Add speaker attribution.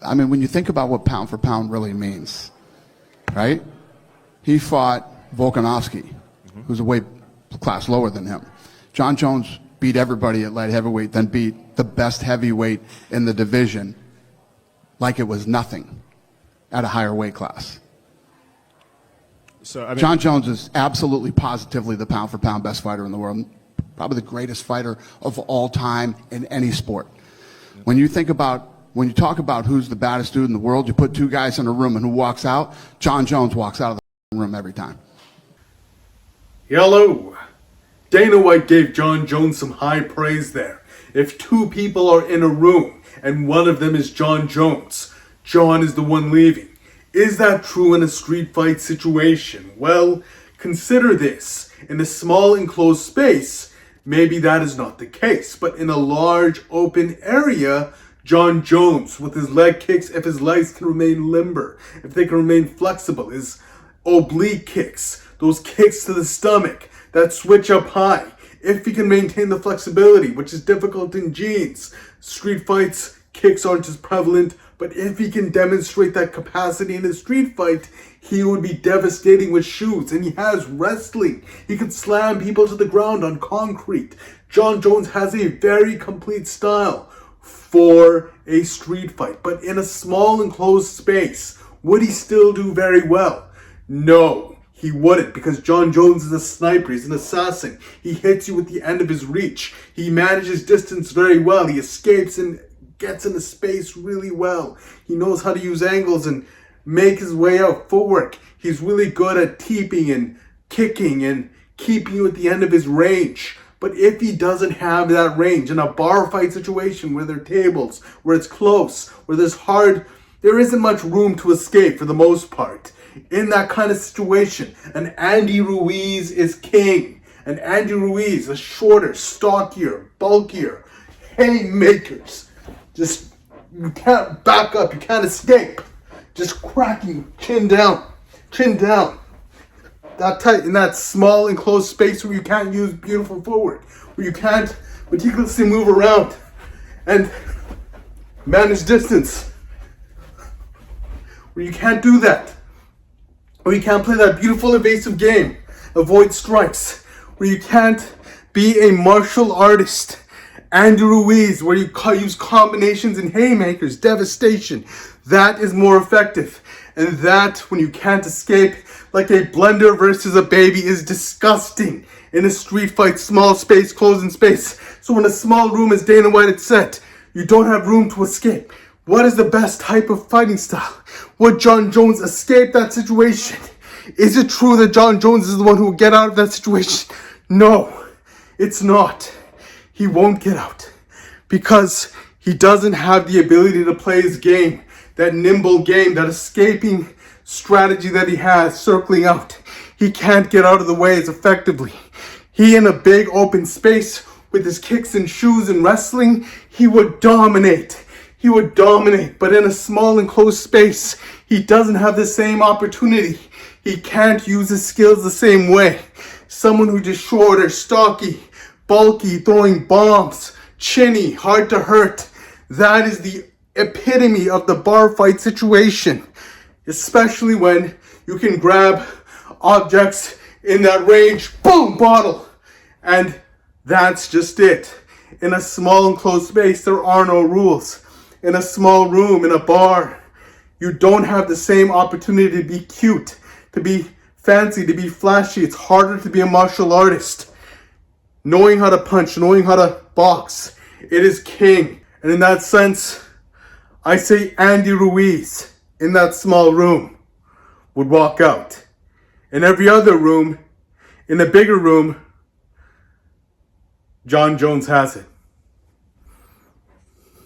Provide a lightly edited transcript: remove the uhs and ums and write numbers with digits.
Speaker 1: I mean, when you think about what pound for pound really means, right? He fought Volkanovski, who's a weight class lower than him. Jon Jones beat everybody at light heavyweight, then beat the best heavyweight in the division like it was nothing at a higher weight class.
Speaker 2: So, I mean,
Speaker 1: Jon Jones is absolutely positively the pound for pound best fighter in the world, probably the greatest fighter of all time in any sport. When you talk about who's the baddest dude in the world, you put two guys in a room and who walks out, Jon Jones walks out of the room every time.
Speaker 3: Hello. Dana White gave Jon Jones some high praise there. If two people are in a room and one of them is Jon Jones, Jon is the one leaving. Is that true in a street fight situation? Well, consider this. In a small enclosed space, maybe that is not the case. But in a large open area, Jon Jones, with his leg kicks, if his legs can remain limber, if they can remain flexible, his oblique kicks, those kicks to the stomach, that switch up high, if he can maintain the flexibility, which is difficult in jeans. Street fights, kicks aren't as prevalent, but if he can demonstrate that capacity in a street fight, he would be devastating with shoes. And he has wrestling. He can slam people to the ground on concrete. Jon Jones has a very complete style for a street fight. But in a small enclosed space, would he still do very well? No, he wouldn't, because Jon Jones is a sniper. He's an assassin. He hits you with the end of his reach. He manages distance very well. He escapes and gets into space really well. He knows how to use angles and make his way out. Footwork. He's really good at teeping and kicking and keeping you at the end of his range. But if he doesn't have that range in a bar fight situation where there are tables, where it's close, where there isn't much room to escape for the most part. In that kind of situation, an Andy Ruiz is king. An Andy Ruiz is shorter, stockier, bulkier, haymakers. Just, you can't back up, you can't escape. Just cracking, chin down. That tight, in that small enclosed space where you can't use beautiful footwork, where you can't meticulously move around and manage distance, where you can't do that, where you can't play that beautiful evasive game, avoid strikes, where you can't be a martial artist, Andy Ruiz, where you use combinations and haymakers, devastation. That is more effective. And that, when you can't escape, like a blender versus a baby, is disgusting in a street fight, small space, closing space. So in a small room, as Dana White had said, you don't have room to escape. What is the best type of fighting style? Would Jon Jones escape that situation? Is it true that Jon Jones is the one who will get out of that situation? No, it's not. He won't get out because he doesn't have the ability to play his game, that nimble game, that escaping strategy that he has, circling out. He can't get out of the way as effectively. He, in a big open space with his kicks and shoes and wrestling, he would dominate. But in a small enclosed space, he doesn't have the same opportunity. He can't use his skills the same way. Someone who's just shorter, stocky, bulky, throwing bombs, chinny, hard to hurt. That is the epitome of the bar fight situation, especially when you can grab objects in that range, boom, bottle. And that's just it. In a small enclosed space, there are no rules. In a small room, in a bar, you don't have the same opportunity to be cute, to be fancy, to be flashy. It's harder to be a martial artist. Knowing how to punch, knowing how to box, it is king. And in that sense, I say Andy Ruiz in that small room would walk out. In every other room, in a bigger room, Jon Jones has it.